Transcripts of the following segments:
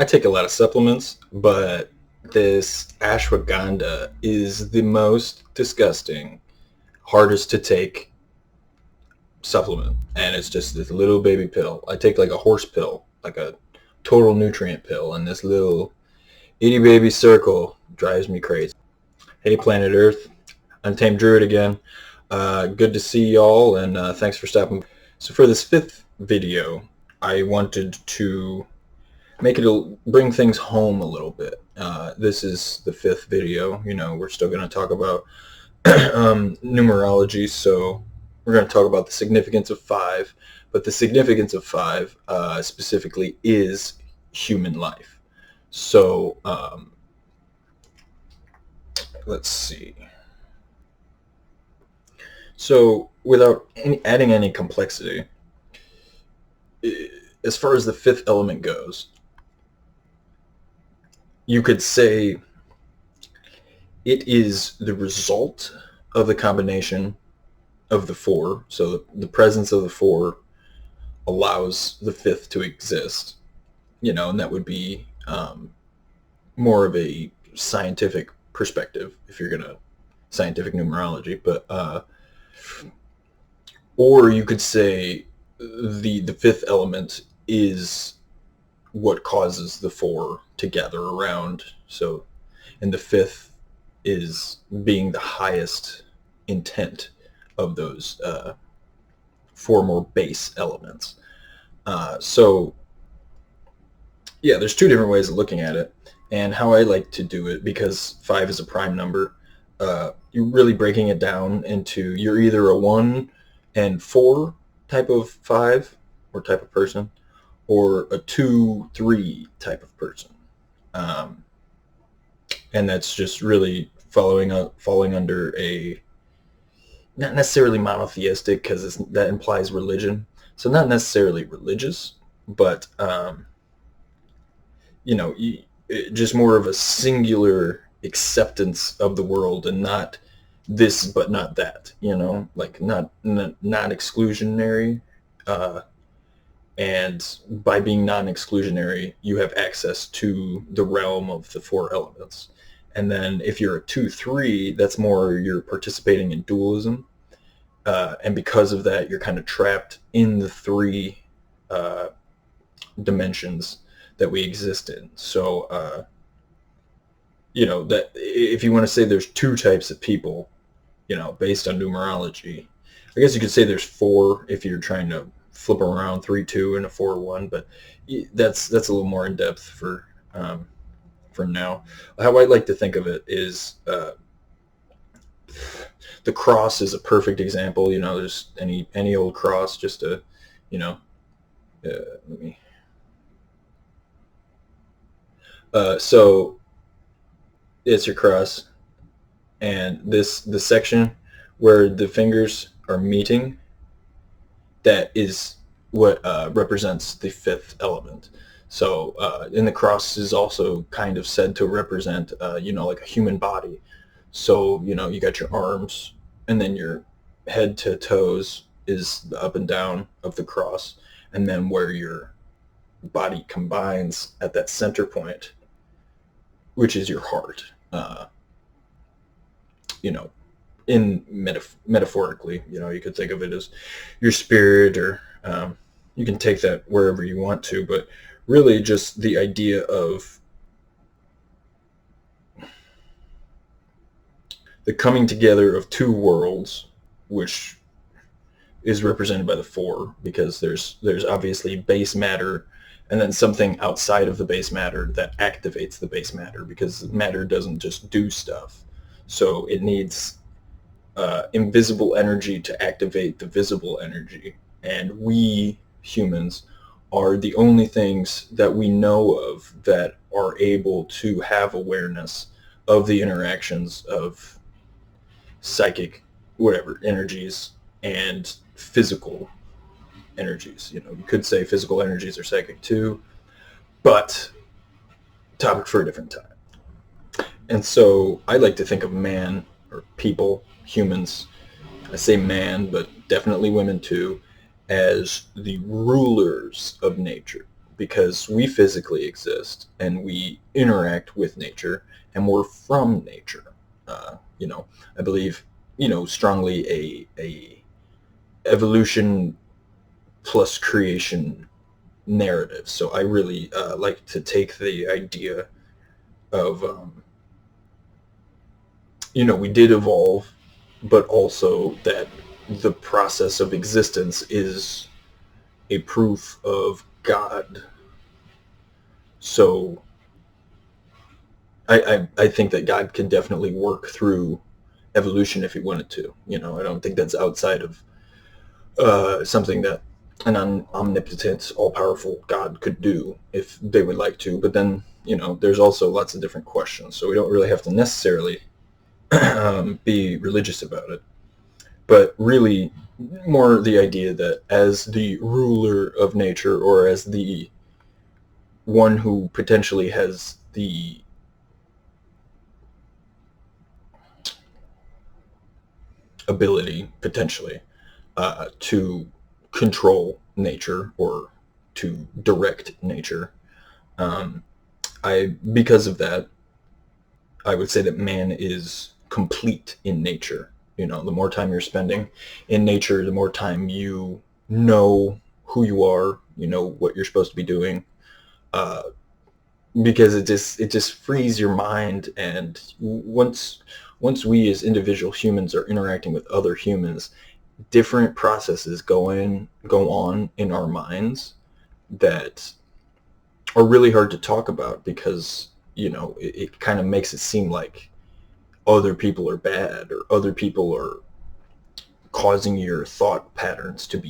I take a lot of supplements, but this ashwagandha is the most disgusting, hardest to take supplement. And it's just this little baby pill. I take like a horse pill, like a total nutrient pill, and this little itty baby circle drives me crazy. Hey, planet Earth. Untamed Druid again. Good to see y'all, and thanks for stopping. So for this fifth video, I wanted to bring things home a little bit. This is the fifth video. We're still going to talk about numerology, so we're going to talk about the significance of five, but the significance of five specifically is human life. So let's see. So without adding any complexity, as far as the fifth element goes, you could say it is the result of the combination of the four. So the presence of the four allows the fifth to exist, and that would be more of a scientific perspective if you're going to scientific numerology. But or you could say the fifth element is what causes the four to gather around. So, and the fifth is being the highest intent of those four more base elements. So, yeah, there's two different ways of looking at it, and how I like to do it, because five is a prime number. You're really breaking it down into, you're either a 1 and 4 type of five or type of person, or a 2-3 type of person, and that's just really falling under a, not necessarily monotheistic, because that implies religion, so not necessarily religious, but just more of a singular acceptance of the world, and not this but not that, like not exclusionary. And by being non-exclusionary, you have access to the realm of the four elements. And then if you're a 2-3, that's more, you're participating in dualism. And because of that, you're kind of trapped in the three dimensions that we exist in. So, that if you want to say there's two types of people, based on numerology, I guess you could say there's four if you're trying to flip around 3-2 and a 4-1, but that's a little more in depth for now. How I like to think of it is the cross is a perfect example. There's any old cross, just a, let me. So it's your cross, and the section where the fingers are meeting, that is what represents the fifth element. So, and the cross is also kind of said to represent, like a human body. So, you got your arms, and then your head to toes is the up and down of the cross, and then where your body combines at that center point, which is your heart. In metaphorically, you could think of it as your spirit, or you can take that wherever you want to, but really just the idea of the coming together of two worlds, which is represented by the four, because there's obviously base matter, and then something outside of the base matter that activates the base matter, because matter doesn't just do stuff. So it needs invisible energy to activate the visible energy. And we humans are the only things that we know of that are able to have awareness of the interactions of psychic, whatever, energies and physical energies. You could say physical energies are psychic too, but topic for a different time. And so I like to think of man, or people, humans, I say man, but definitely women too, as the rulers of nature. because we physically exist and we interact with nature and we're from nature. I believe, strongly a evolution plus creation narrative. So I really like to take the idea of, we did evolve, but also that the process of existence is a proof of God. So I think that God can definitely work through evolution if he wanted to. I don't think that's outside of something that an omnipotent, all-powerful God could do if they would like to. But then, there's also lots of different questions. So we don't really have to necessarily be religious about it. But really, more the idea that as the ruler of nature, or as the one who potentially has the ability, potentially, to control nature or to direct nature. Because of that, I would say that man is complete in nature. The more time you're spending in nature, the more time you know who you are, you know what you're supposed to be doing, because it just frees your mind. And once we as individual humans are interacting with other humans, different processes go on in our minds that are really hard to talk about, because it kind of makes it seem like other people are bad, or other people are causing your thought patterns to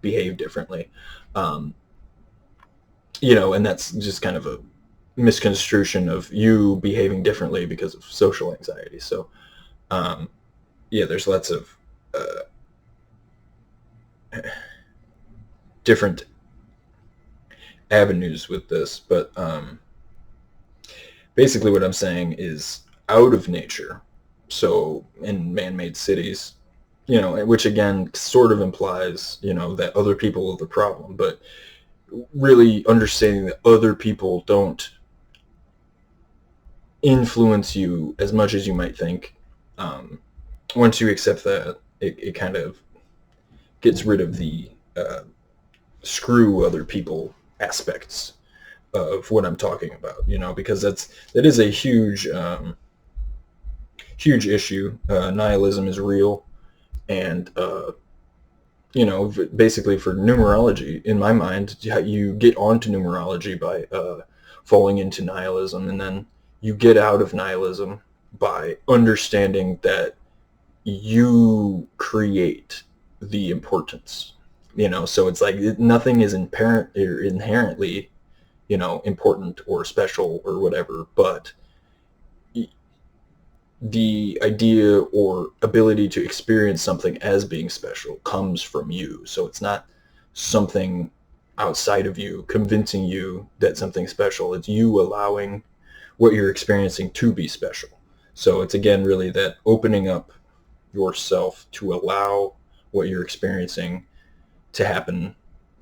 behave differently. um, and that's just kind of a misconstruction of you behaving differently because of social anxiety. So yeah, there's lots of different avenues with this, but basically what I'm saying is, out of nature, so in man-made cities, which again sort of implies, that other people are the problem, but really understanding that other people don't influence you as much as you might think. Once you accept that, it kind of gets rid of the screw other people aspects of what I'm talking about, because that is a huge huge issue. Nihilism is real, and basically for numerology, in my mind, you get onto numerology by falling into nihilism, and then you get out of nihilism by understanding that you create the importance. So it's like nothing is inherently, important or special or whatever, but the idea or ability to experience something as being special comes from you. So it's not something outside of you convincing you that something's special. It's you allowing what you're experiencing to be special. So it's again really that opening up yourself to allow what you're experiencing to happen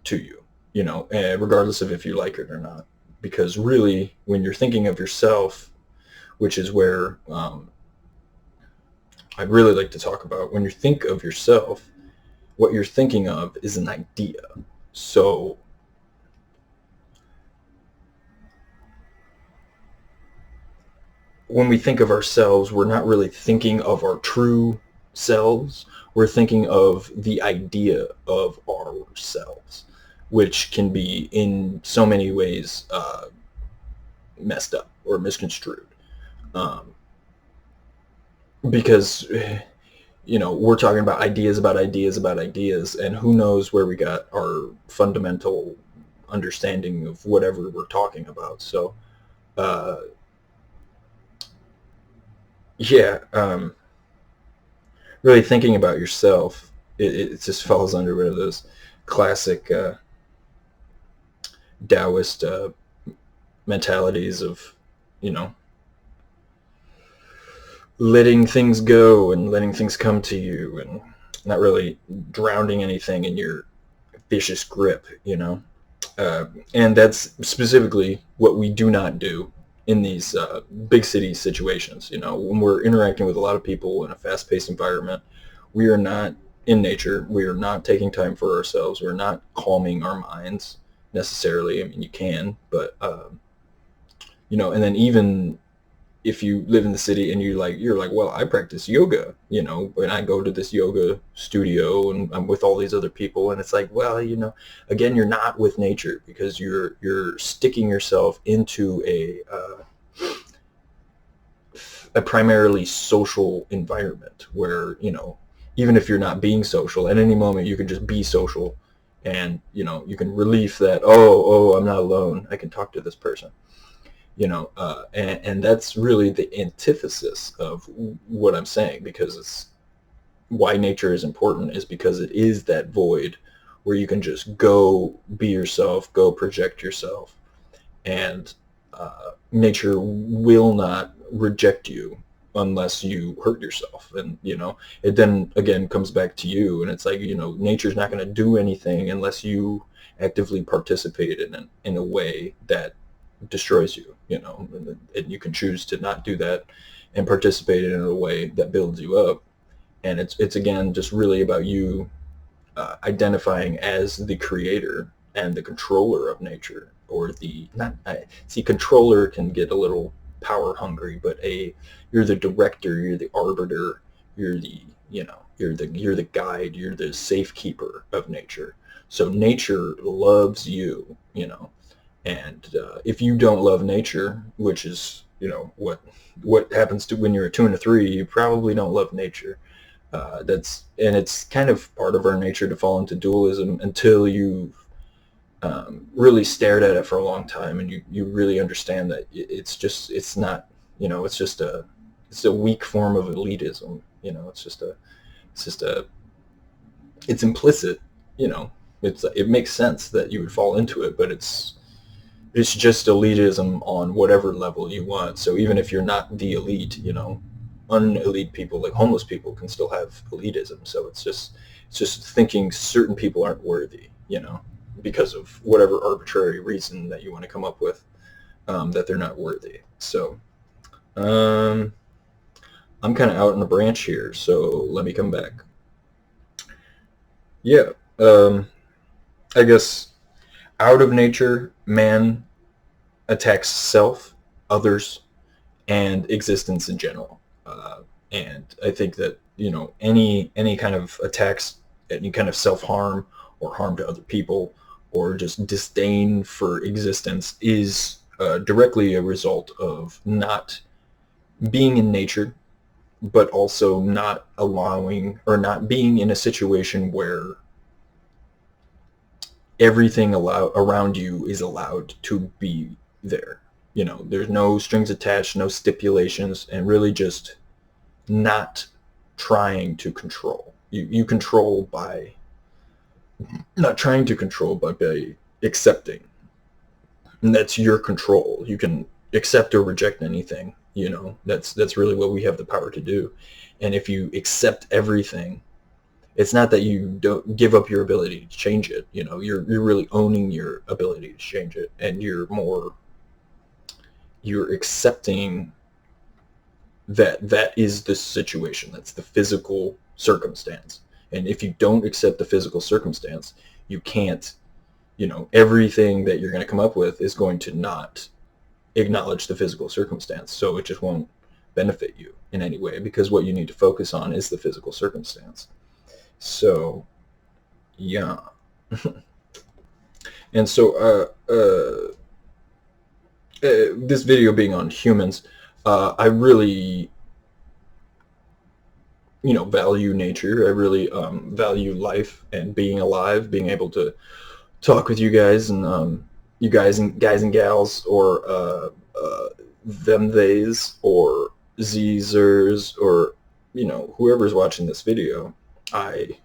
to you, regardless of if you like it or not. Because really, when you're thinking of yourself, which is where I'd really like to talk about, when you think of yourself, what you're thinking of is an idea. So when we think of ourselves, we're not really thinking of our true selves. We're thinking of the idea of ourselves, which can be in so many ways messed up or misconstrued. Because we're talking about ideas about ideas about ideas, and who knows where we got our fundamental understanding of whatever we're talking about. So yeah, really thinking about yourself, it just falls under one of those classic Taoist mentalities of, letting things go and letting things come to you, and not really drowning anything in your vicious grip. And that's specifically what we do not do in these big city situations. You know, when we're interacting with a lot of people in a fast-paced environment, we are not in nature. We are not taking time for ourselves. We're not calming our minds necessarily. I mean, you can, but you know, and then even if you live in the city and you're like, well, I practice yoga, you know, and I go to this yoga studio and I'm with all these other people, and it's like, well, you know, again, you're not with nature because you're sticking yourself into a primarily social environment where, you know, even if you're not being social, at any moment you can just be social, and you know, you can relieve that, I'm not alone, I can talk to this person, you know, and that's really the antithesis of what I'm saying, because it's why nature is important is because it is that void where you can just go be yourself, go project yourself, and nature will not reject you unless you hurt yourself. And you know, it then again comes back to you, and it's like, you know, nature's not going to do anything unless you actively participate in a way that destroys you, you know, and you can choose to not do that and participate in a way that builds you up. And it's again just really about you identifying as the creator and the controller of nature, or the not I see controller can get a little power hungry, but you're the director, you're the arbiter, you're the, you know, you're the guide, you're the safekeeper of nature. So nature loves you, you know, and if you don't love nature, which is, you know, what happens to when you're a 2 and a 3, you probably don't love nature. And it's kind of part of our nature to fall into dualism until you've really stared at it for a long time, and you really understand that it's not, you know, it's a weak form of elitism. You know, it's just a it's implicit. You know, it makes sense that you would fall into it, but it's just elitism on whatever level you want. So even if you're not the elite, you know, unelite people like homeless people can still have elitism. So it's just thinking certain people aren't worthy, you know, because of whatever arbitrary reason that you want to come up with, that they're not worthy. So um, I'm kind of out in the branch here, so let me come back. Yeah, um, I guess out of nature, man attacks self, others, and existence in general. And I think that, you know, any kind of attacks, any kind of self harm or harm to other people, or just disdain for existence is directly a result of not being in nature, but also not allowing or not being in a situation where everything around you is allowed to be there. You know, there's no strings attached, no stipulations, and really just not trying to control. You control by not trying to control, but by accepting. And that's your control. You can accept or reject anything. You know, that's really what we have the power to do. And if you accept everything, it's not that you don't give up your ability to change it. You know, you're really owning your ability to change it, and you're accepting that is the situation. That's the physical circumstance. And if you don't accept the physical circumstance, you can't, you know, everything that you're going to come up with is going to not acknowledge the physical circumstance. So it just won't benefit you in any way, because what you need to focus on is the physical circumstance. So, yeah. And so, this video being on humans, I really, you know, value nature. I really value life and being alive, being able to talk with you guys, and you guys and gals, or them theys, or zers, or, you know, whoever's watching this video. I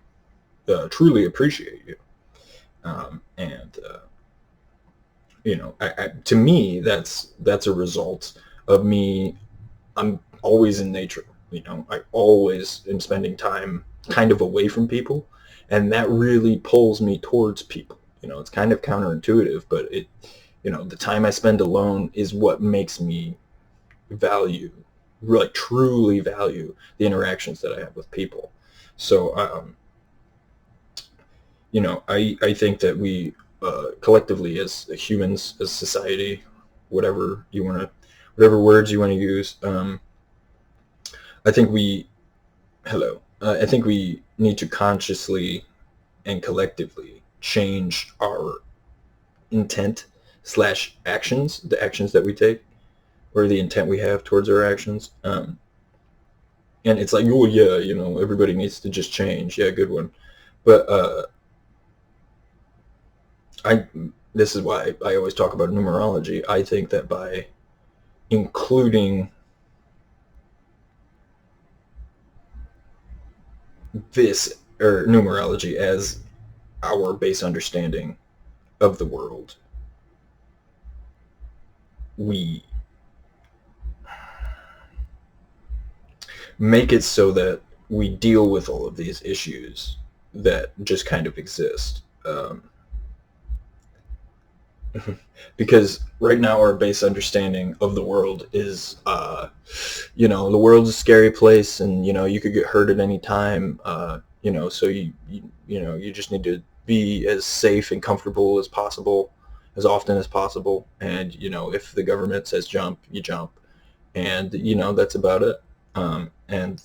truly appreciate you. And you know, to me, that's a result of me. I'm always in nature. You know, I always am spending time kind of away from people, and that really pulls me towards people. It's kind of counterintuitive, but the time I spend alone is what makes me value, really truly value the interactions that I have with people. So, I think that we collectively, as humans, as society, whatever words you want to use, I think we, I think we need to consciously and collectively change our intent slash actions, the actions that we take, or the intent we have towards our actions. And it's like, oh yeah, everybody needs to just change. Yeah, good one. But I this is why I always talk about numerology. I think that by including this or numerology as our base understanding of the world, we make it so that we deal with all of these issues that just kind of exist. Because right now our base understanding of the world is, the world's a scary place, and you could get hurt at any time. So you just need to be as safe and comfortable as possible, as often as possible. And if the government says jump, you jump, and that's about it. And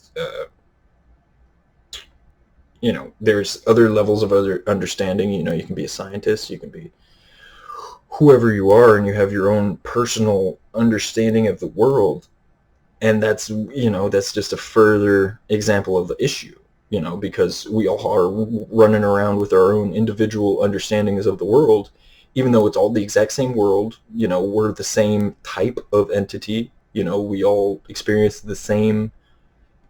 there's other levels of other understanding. You can be a scientist, you can be whoever you are, and you have your own personal understanding of the world. And that's just a further example of the issue, because we all are running around with our own individual understandings of the world, even though it's all the exact same world. We're the same type of entity. We all experience the same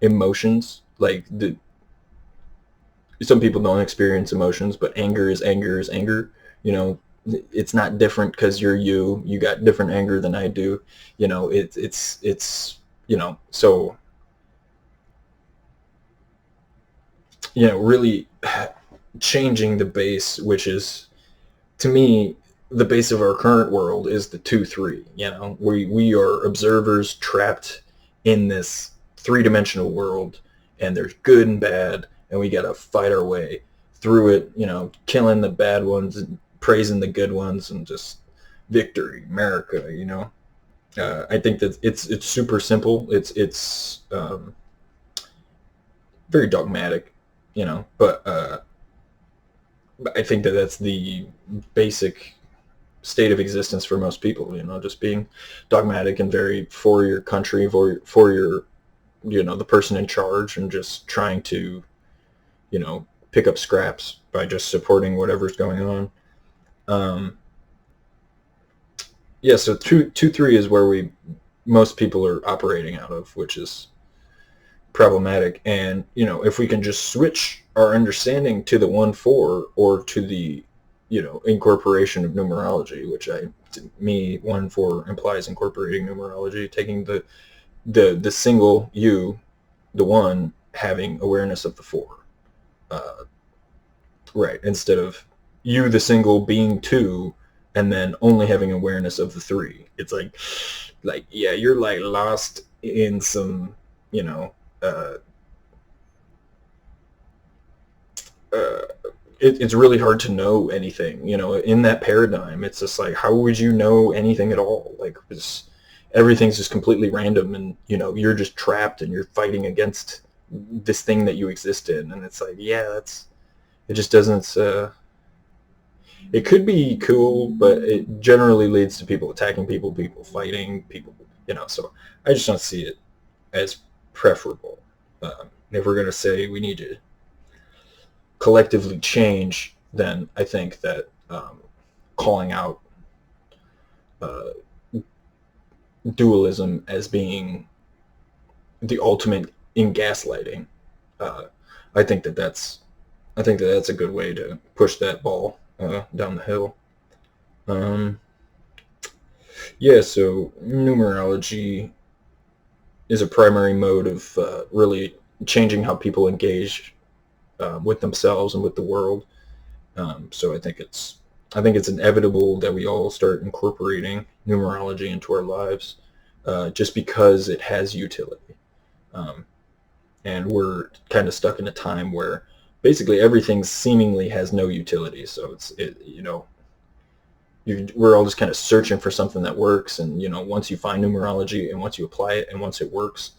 emotions. Like some people don't experience emotions, but anger is anger is anger. It's not different because you got different anger than I do. It's so really changing the base, which is, to me, the base of our current world is the 2-3. We are observers trapped in this three-dimensional world, and there's good and bad, and we gotta fight our way through it, killing the bad ones and praising the good ones, and just victory, America. I think that it's super simple. It's very dogmatic, but I think that that's the basic state of existence for most people. Just being dogmatic and very for your country, for your the person in charge, and just trying to pick up scraps by just supporting whatever's going on. Yeah, so 2-3 is where most people are operating out of, which is problematic. And if we can just switch our understanding to the 1-4, or to the incorporation of numerology, which to me 1-4 implies incorporating numerology, taking the single you, the one, having awareness of the 4, right, instead of you, the single, being 2, and then only having awareness of the 3. It's like yeah, you're like lost in some uh, uh, it's really hard to know anything. In that paradigm, it's just like, how would you know anything at all? Like, everything's just completely random, and you're just trapped, and you're fighting against this thing that you exist in. And it's like, yeah, it just doesn't. It could be cool, but it generally leads to people attacking people fighting people. So I just don't see it as preferable. If we're gonna say we need to collectively change, then I think that calling out uh, dualism as being the ultimate in gaslighting, uh, I think that that's a good way to push that ball down the hill. Um, yeah, so numerology is a primary mode of really changing how people engage with themselves and with the world. So I think it's I think it's inevitable that we all start incorporating numerology into our lives, just because it has utility. Um, and we're kind of stuck in a time where basically everything seemingly has no utility. So we're all just kind of searching for something that works. And, once you find numerology and once you apply it and once it works,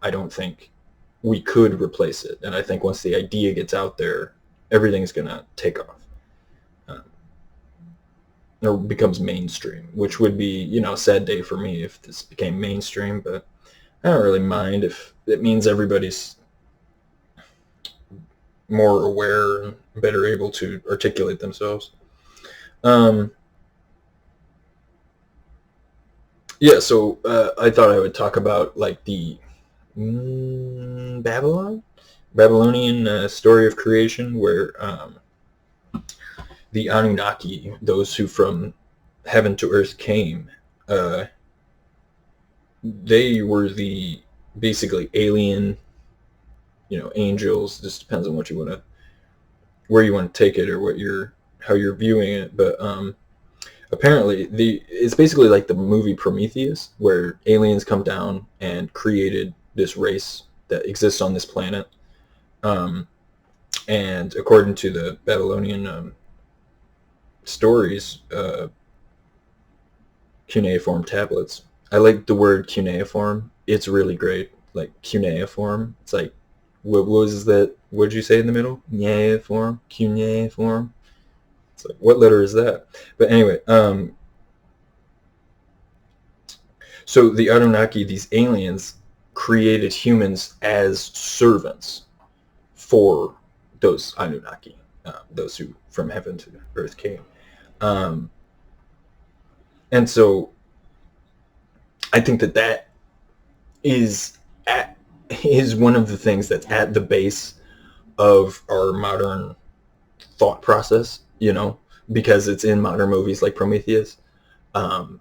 I don't think we could replace it. And I think once the idea gets out there, everything's going to take off. Or becomes mainstream, which would be, a sad day for me if this became mainstream, but I don't really mind if it means everybody's more aware and better able to articulate themselves. Yeah, so I thought I would talk about like the Babylonian story of creation, where the Anunnaki, those who from heaven to earth came, uh, they were the basically alien, angels. Just depends on where you want to take it, or how you're viewing it. But apparently, it's basically like the movie Prometheus, where aliens come down and created this race that exists on this planet. And according to the Babylonian stories, cuneiform tablets. I like the word cuneiform. It's really great. Like cuneiform. It's like, what was that? What did you say in the middle? Cuneiform. Cuneiform. It's like, what letter is that? But anyway, so the Anunnaki, these aliens, created humans as servants for those Anunnaki, those who from heaven to earth came. And so I think that is one of the things that's at the base of our modern thought process, because it's in modern movies like Prometheus. The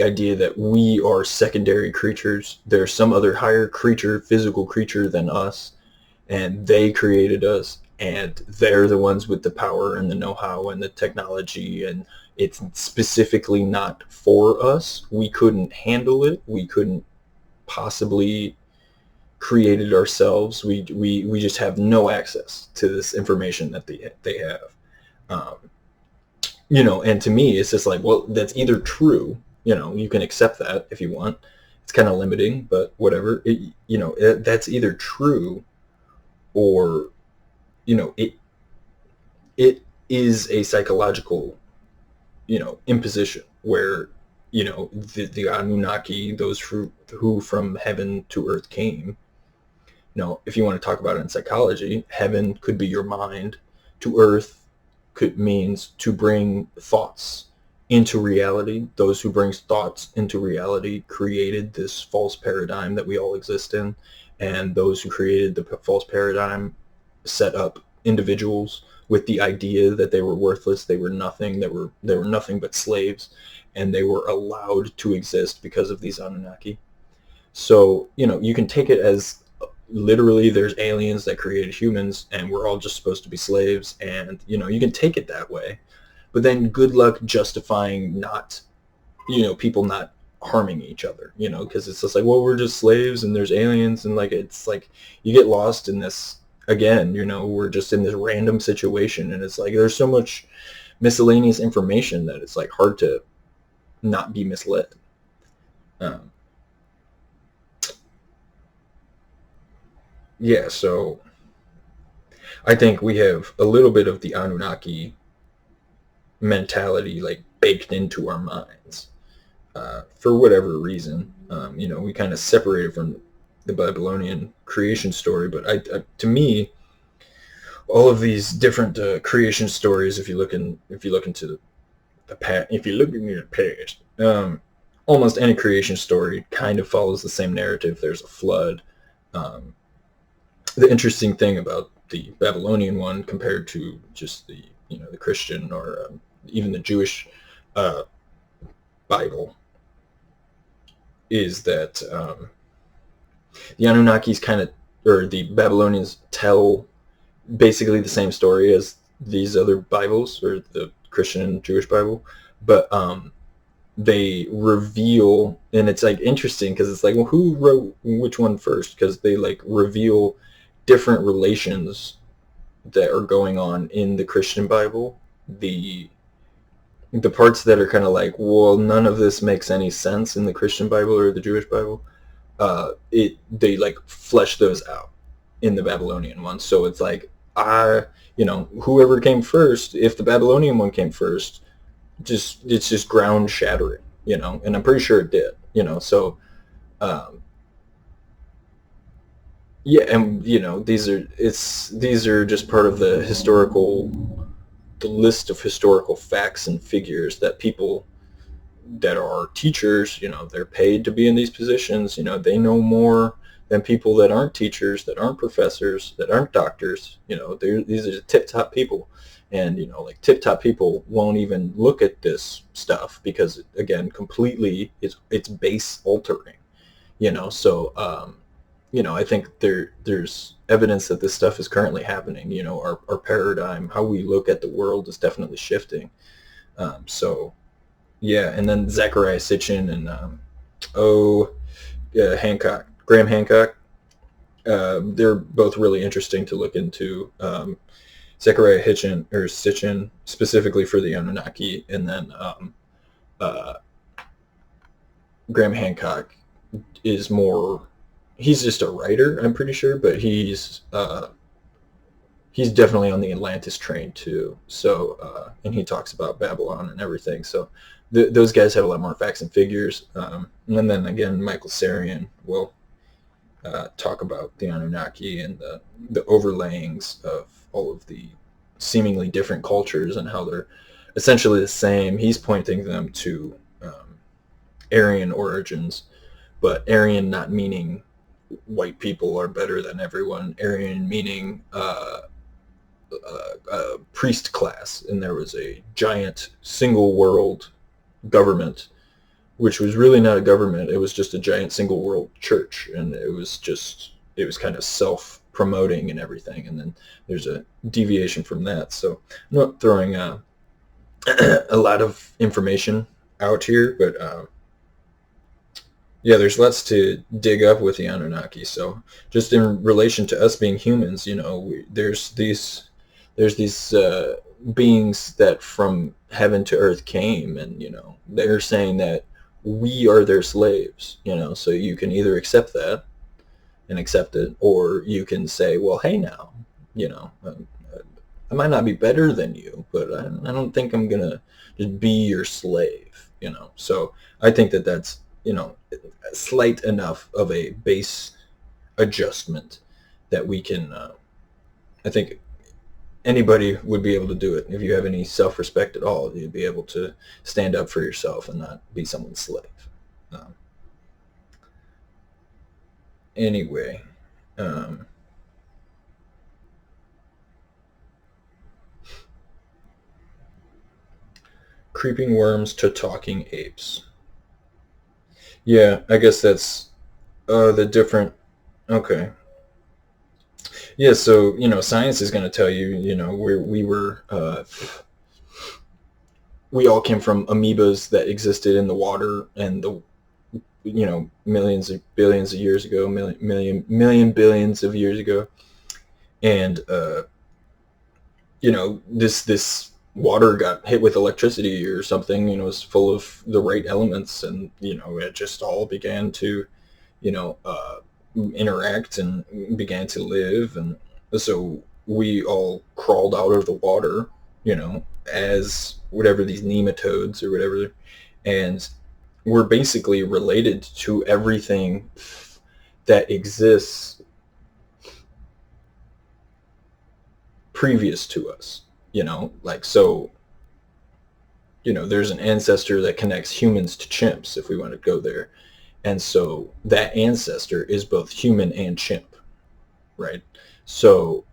idea that we are secondary creatures. There's some other higher creature, physical creature than us, and they created us, and they're the ones with the power and the know-how and the technology, and it's specifically not for us. We couldn't handle it. We couldn't possibly create it ourselves. We just have no access to this information that they have. And to me, it's just like, well, that's either true. You can accept that if you want. It's kind of limiting, but whatever. That's either true, or it is a psychological imposition where the Anunnaki, those who from heaven to earth came. If you want to talk about it in psychology, heaven could be your mind. To earth means to bring thoughts into reality. Those who brings thoughts into reality created this false paradigm that we all exist in, and those who created the false paradigm set up individuals with the idea that they were worthless, they were nothing, they were nothing but slaves, and they were allowed to exist because of these Anunnaki. So, you can take it as literally there's aliens that created humans and we're all just supposed to be slaves, and, you can take it that way. But then good luck justifying people not harming each other, because it's just like, well, we're just slaves and there's aliens, and like, it's like you get lost in this again, we're just in this random situation, and it's like there's so much miscellaneous information that it's like hard to not be misled. Yeah, so I think we have a little bit of the Anunnaki mentality like baked into our minds, for whatever reason. We kind of separated from the Babylonian creation story, but to me, all of these different creation stories, if you look into the past, almost any creation story kind of follows the same narrative. There's a flood. The interesting thing about the Babylonian one compared to just the the Christian or even the Jewish Bible is that the Anunnakis or the Babylonians tell basically the same story as these other Bibles, or the Christian and Jewish Bible, but they reveal, and it's like interesting because it's like, well, who wrote which one first? Because they like reveal different relations that are going on in the Christian Bible. The parts that are kind of like, well, none of this makes any sense in the Christian Bible or the Jewish Bible. They like flesh those out in the Babylonian one. So it's like, whoever came first, if the Babylonian one came first, it's just ground shattering, and I'm pretty sure it did, so um, yeah, and these are just part of the list of historical facts and figures that people that are teachers, they're paid to be in these positions. They know more than people that aren't teachers, that aren't professors, that aren't doctors. These are tip top people, and like tip top people won't even look at this stuff because, again, completely it's base altering. So I think there's evidence that this stuff is currently happening. Our paradigm, how we look at the world, is definitely shifting. So yeah, and then Zachariah Sitchin and oh Hancock, Graham Hancock. They're both really interesting to look into. Zechariah Sitchin specifically for the Anunnaki, and then uh, Graham Hancock is more. He's just a writer, I'm pretty sure, but he's definitely on the Atlantis train too. So and he talks about Babylon and everything. So those guys have a lot more facts and figures. And then again, Michael Sarian will talk about the Anunnaki and the overlayings of all of the seemingly different cultures and how they're essentially the same. He's pointing them to Aryan origins, but Aryan not meaning white people are better than everyone. Aryan meaning priest class, and there was a giant single world government, which was really not a government. It was just a giant single world church, and it was kind of self-promoting and everything. And then there's a deviation from that. So I'm not throwing a lot of information out here, but yeah, there's lots to dig up with the Anunnaki. So just in relation to us being humans, there's these beings that from heaven to earth came, and they're saying that we are their slaves. So you can either accept that and accept it, or you can say, well, hey, now, I might not be better than you, but I don't think I'm gonna just be your slave. So I think that that's slight enough of a base adjustment that we can. I think anybody would be able to do it. If you have any self-respect at all, you'd be able to stand up for yourself and not be someone's slave. Um, anyway, um, creeping worms to talking apes. Yeah, I guess that's the different. Okay. Yeah, so science is going to tell you, we all came from amoebas that existed in the water, and the millions of billions of years ago, million billions of years ago, and this water got hit with electricity or something. It was full of the right elements, and it just all began to interact and began to live, and so we all crawled out of the water, as whatever, these nematodes or whatever, and we're basically related to everything that exists previous to us, like, so there's an ancestor that connects humans to chimps, if we want to go there. And so that ancestor is both human and chimp, right? So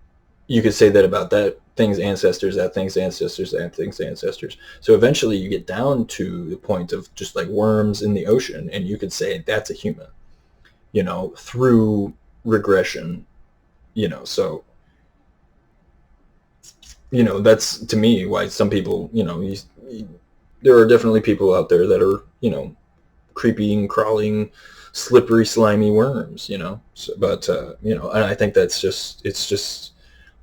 you could say that about that thing's ancestors, that thing's ancestors, that thing's ancestors. So eventually you get down to the point of just like worms in the ocean, and you could say that's a human, through regression, so that's to me why some people, there are definitely people out there that are, creeping, crawling, slippery, slimy worms, So, but, and I think it's just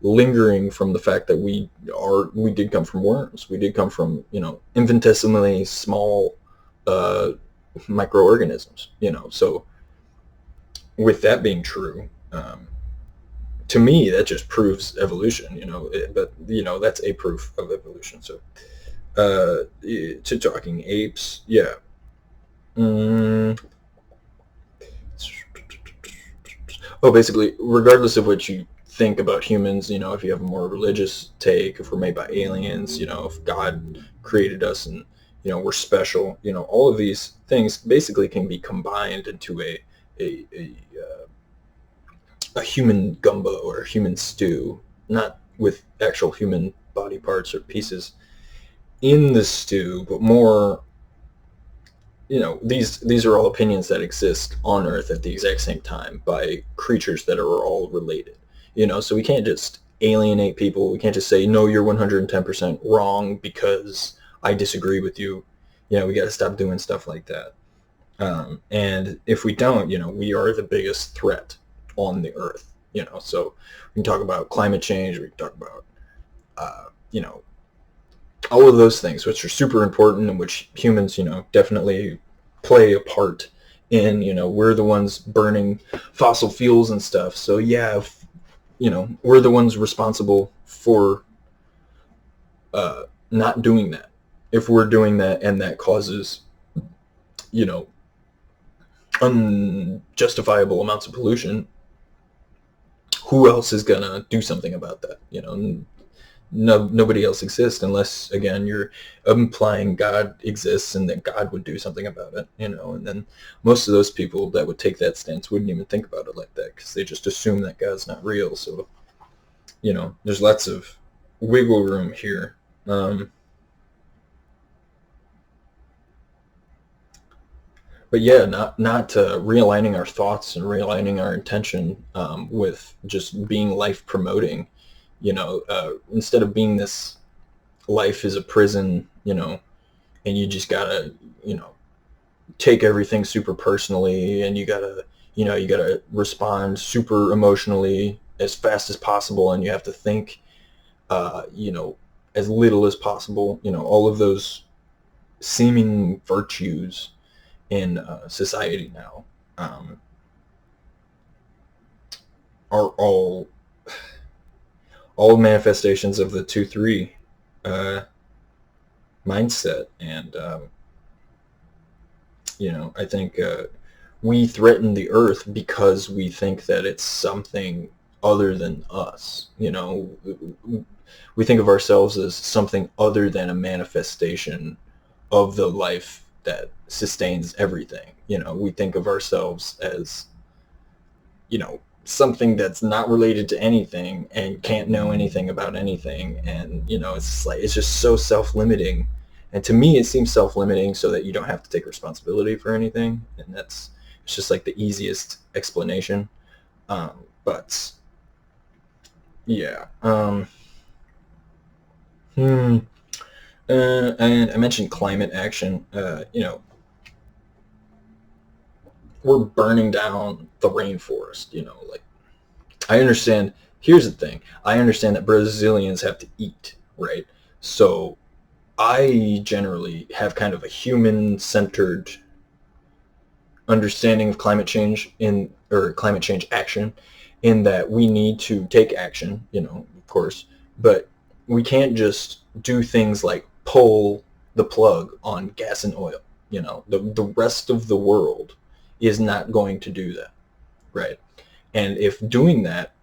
lingering from the fact that we did come from worms. We did come from, infinitesimally small uh, microorganisms, So with that being true, to me, that just proves evolution, but, that's a proof of evolution. So, to talking apes, yeah. Mm, oh, basically, regardless of what you think about humans, if you have a more religious take, if we're made by aliens, if God created us and, we're special, all of these things basically can be combined into a human gumbo or a human stew, not with actual human body parts or pieces in the stew, but more, these are all opinions that exist on Earth at the exact same time by creatures that are all related. So we can't just alienate people. We can't just say, no, you're 110% wrong because I disagree with you. We got to stop doing stuff like that. And if we don't, we are the biggest threat on the Earth. So we can talk about climate change. We can talk about, you know, all of those things, which are super important and which humans, definitely play a part in. We're the ones burning fossil fuels and stuff. So yeah, we're the ones responsible for not doing that. If we're doing that and that causes, you know, unjustifiable amounts of pollution, who else is gonna do something about that? No, nobody else exists unless, again, you're implying God exists and that God would do something about it. And then most of those people that would take that stance wouldn't even think about it like that because they just assume that God's not real. So, there's lots of wiggle room here. But yeah, not realigning our thoughts and realigning our intention with just being life promoting. Instead of being this life is a prison, and you just gotta, take everything super personally, and you gotta respond super emotionally as fast as possible, and you have to think, as little as possible. All of those seeming virtues in society now um, are all manifestations of the 2-3 uh, mindset. And I think we threaten the earth because we think that it's something other than us. We think of ourselves as something other than a manifestation of the life that sustains everything. We think of ourselves as, something that's not related to anything and can't know anything about anything. And, it's just so self-limiting. And to me, it seems self-limiting so that you don't have to take responsibility for anything. And it's just like the easiest explanation. But yeah. Hmm. And I mentioned climate action. We're burning down the rainforest. Like, I understand. Here's the thing. I understand that Brazilians have to eat, right? So I generally have kind of a human-centered understanding of climate change or climate change action, in that we need to take action, of course, but we can't just do things like pull the plug on gas and oil. The rest of the world is not going to do that, right? And if doing that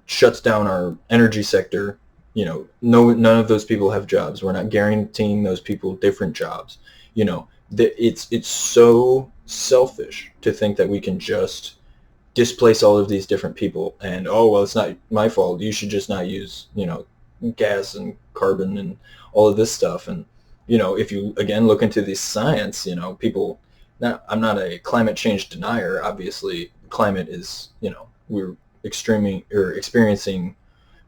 shuts down our energy sector, no, none of those people have jobs. We're not guaranteeing those people different jobs. It's so selfish to think that we can just displace all of these different people and, oh, well, it's not my fault. You should just not use, gas and carbon and all of this stuff. And, if you, again, look into the science, people, I'm not a climate change denier. Obviously, climate is, we're experiencing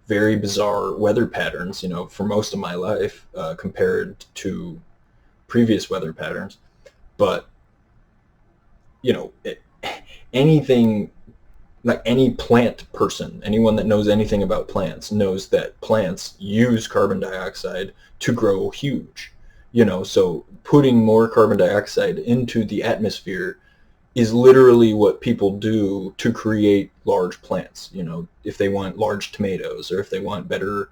very bizarre weather patterns, for most of my life, compared to previous weather patterns. But, you know, it, anything, like any plant person, anyone that knows anything about plants knows that plants use carbon dioxide to grow huge. So putting more carbon dioxide into the atmosphere is literally what people do to create large plants. If they want large tomatoes, or if they want better,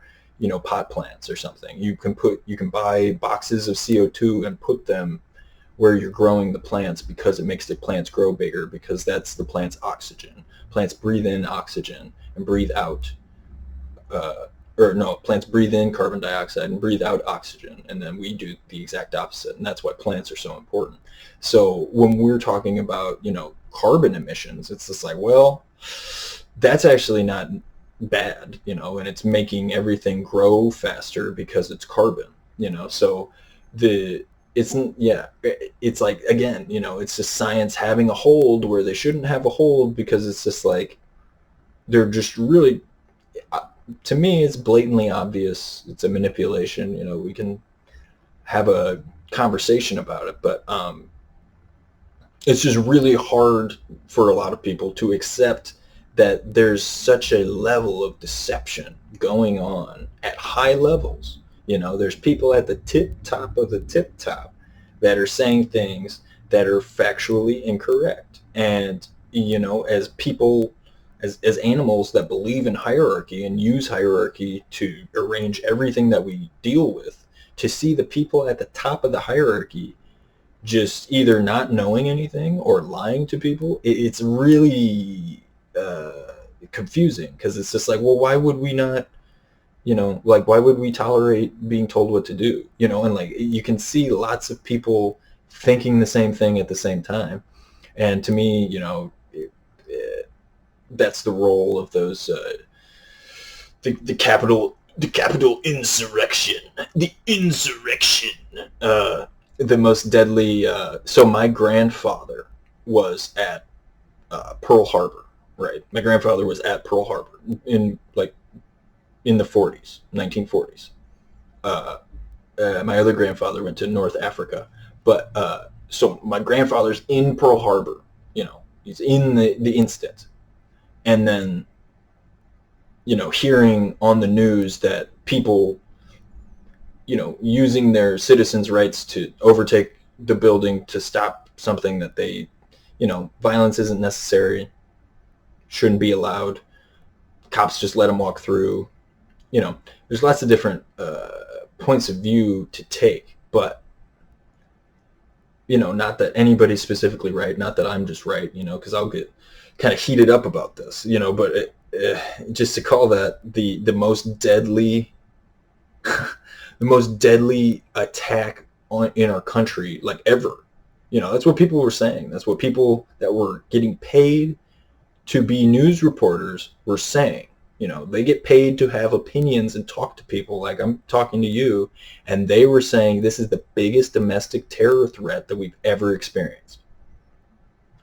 pot plants or something, you can buy boxes of CO2 and put them where you're growing the plants, because it makes the plants grow bigger, because that's the plant's oxygen. Plants breathe in oxygen and breathe out, or no, plants breathe in carbon dioxide and breathe out oxygen, and then we do the exact opposite, and that's why plants are so important. So when we're talking about, carbon emissions, it's just like, well, that's actually not bad, and it's making everything grow faster because it's carbon, so it's like, again, it's just science having a hold where they shouldn't have a hold, because it's just like, they're just really, to me, it's blatantly obvious. It's a manipulation. We can have a conversation about it, but it's just really hard for a lot of people to accept that there's such a level of deception going on at high levels. There's people at the tip top of the tip top that are saying things that are factually incorrect. And, as people, as animals that believe in hierarchy and use hierarchy to arrange everything that we deal with, to see the people at the top of the hierarchy just either not knowing anything or lying to people, it's really confusing, because it's just like, well, why would we not, why would we tolerate being told what to do? And like, you can see lots of people thinking the same thing at the same time. And to me, that's the role of those, the capital insurrection, the most deadly. So my grandfather was at Pearl Harbor, right? My grandfather was at Pearl Harbor in the 40s, 1940s. My other grandfather went to North Africa, but so my grandfather's in Pearl Harbor. He's in the instant, and then hearing on the news that people using their citizens' rights to overtake the building to stop something that they, violence isn't necessary, shouldn't be allowed. Cops just let them walk through. There's lots of different points of view to take, but, not that anybody's specifically right, not that I'm just right, because I'll get kind of heated up about this, but just to call that the most deadly, the most deadly attack in our country, like, ever. That's what people were saying. That's what people that were getting paid to be news reporters were saying. They get paid to have opinions and talk to people like I'm talking to you, and they were saying this is the biggest domestic terror threat that we've ever experienced.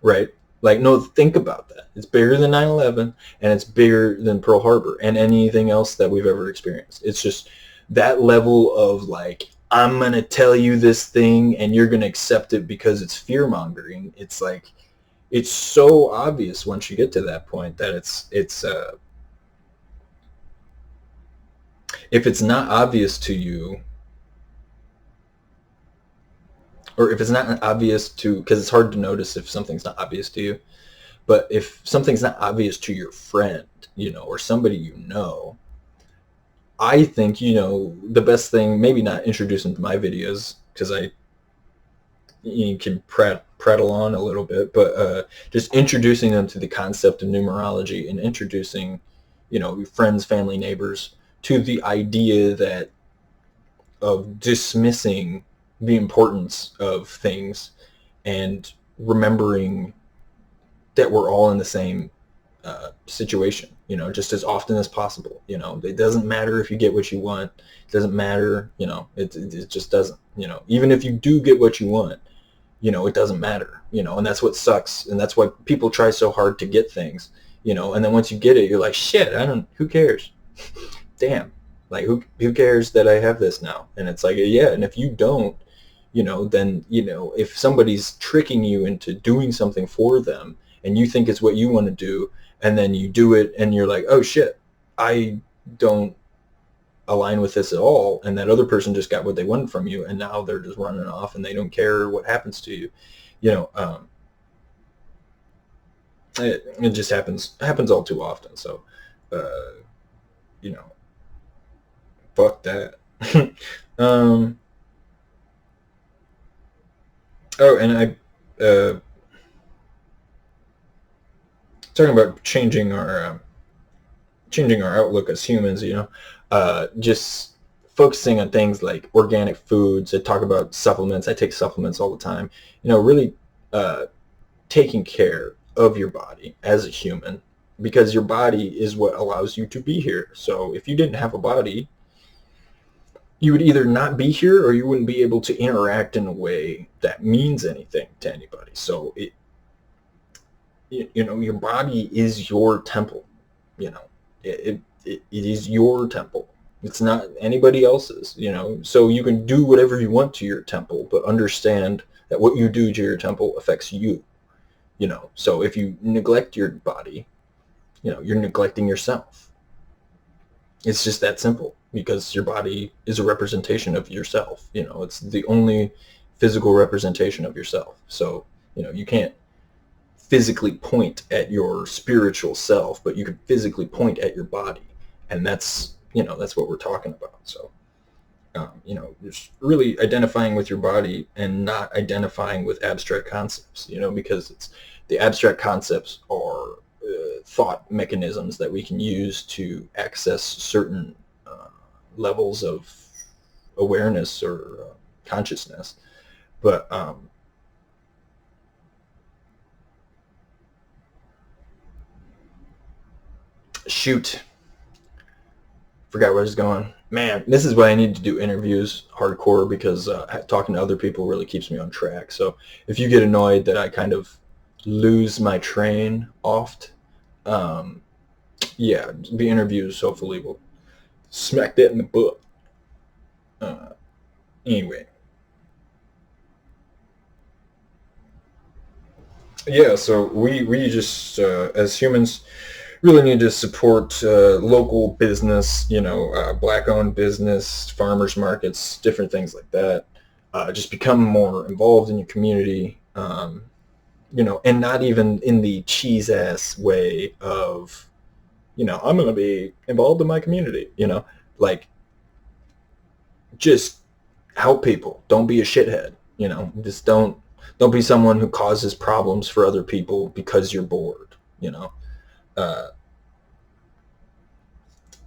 Right? Like, no, think about that. It's bigger than 9/11, and it's bigger than Pearl Harbor and anything else that we've ever experienced. It's just that level of, like, I'm going to tell you this thing and you're going to accept it because it's fear-mongering. It's like, it's so obvious once you get to that point that it's if it's not obvious to you, or if it's not obvious to, because it's hard to notice if something's not obvious to you, but if something's not obvious to your friend, or somebody I think, the best thing, maybe not introduce them to my videos, because you can prattle on a little bit, but just introducing them to the concept of numerology, and introducing, friends, family, neighbors to the idea of dismissing the importance of things, and remembering that we're all in the same situation, just as often as possible. It doesn't matter if you get what you want. It doesn't matter, it just doesn't, even if you do get what you want, it doesn't matter, and that's what sucks. And that's why people try so hard to get things, and then once you get it, you're like, shit, who cares? damn, like who cares that I have this now? And it's like, yeah, and if you don't, then, if somebody's tricking you into doing something for them and you think it's what you want to do, and then you do it and you're like, oh shit, I don't align with this at all, and that other person just got what they wanted from you, and now they're just running off and they don't care what happens to you. It just happens all too often. So, you know, fuck that. um, oh, and talking about changing our outlook as humans. Just focusing on things like organic foods. I talk about supplements. I take supplements all the time. Really uh, taking care of your body as a human, because your body is what allows you to be here. So if you didn't have a body, you would either not be here or you wouldn't be able to interact in a way that means anything to anybody. So your body is your temple. It is your temple. It's not anybody else's. So you can do whatever you want to your temple, but understand that what you do to your temple affects you. So if you neglect your body, you're neglecting yourself. It's just that simple, because your body is a representation of yourself. It's the only physical representation of yourself. So you can't physically point at your spiritual self, but you can physically point at your body, and that's what we're talking about. So just really identifying with your body and not identifying with abstract concepts, because the abstract concepts are thought mechanisms that we can use to access certain levels of awareness or consciousness. But shoot, forgot where I was going. Man, this is why I need to do interviews hardcore, because talking to other people really keeps me on track. So if you get annoyed that I kind of lose my train oft, yeah, the interviews hopefully will smack that in the butt. Anyway, yeah, so we just as humans really need to support local business, black-owned business, farmers markets, different things like that. Just become more involved in your community, and not even in the cheese-ass way of, I'm going to be involved in my community, like, just help people. Don't be a shithead, just don't be someone who causes problems for other people because you're bored, uh,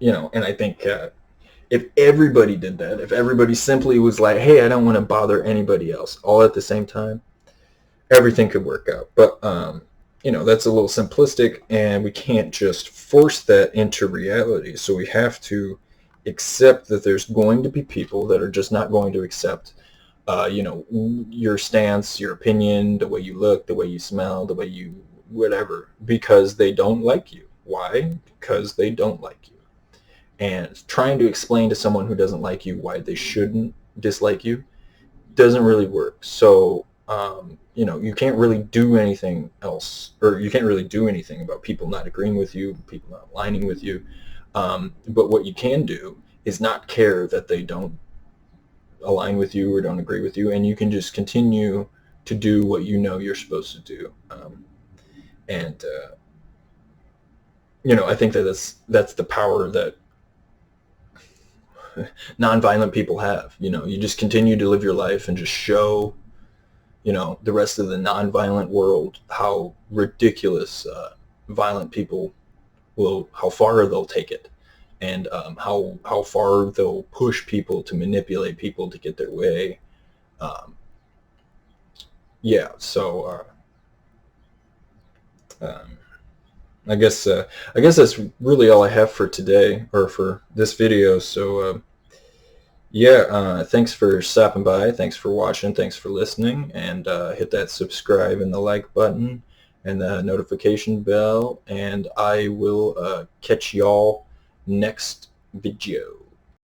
and I think if everybody did that, if everybody simply was like, hey, I don't want to bother anybody else, all at the same time, everything could work out. But that's a little simplistic, and we can't just force that into reality. So we have to accept that there's going to be people that are just not going to accept your stance, your opinion, the way you look, the way you smell, the way you whatever, because they don't like you. Why? Because they don't like you. And trying to explain to someone who doesn't like you why they shouldn't dislike you doesn't really work. So, you can't really do anything else, or you can't really do anything about people not agreeing with you, people not aligning with you. But what you can do is not care that they don't align with you or don't agree with you, and you can just continue to do what you're supposed to do. And I think that's the power that nonviolent people have. You just continue to live your life and just show the rest of the nonviolent world how ridiculous violent people how far they'll take it, and how far they'll push people to manipulate people to get their way. Yeah, so I guess that's really all I have for today, or for this video. So yeah, thanks for stopping by, thanks for watching, thanks for listening, and hit that subscribe and the like button and the notification bell, and I will catch y'all next video.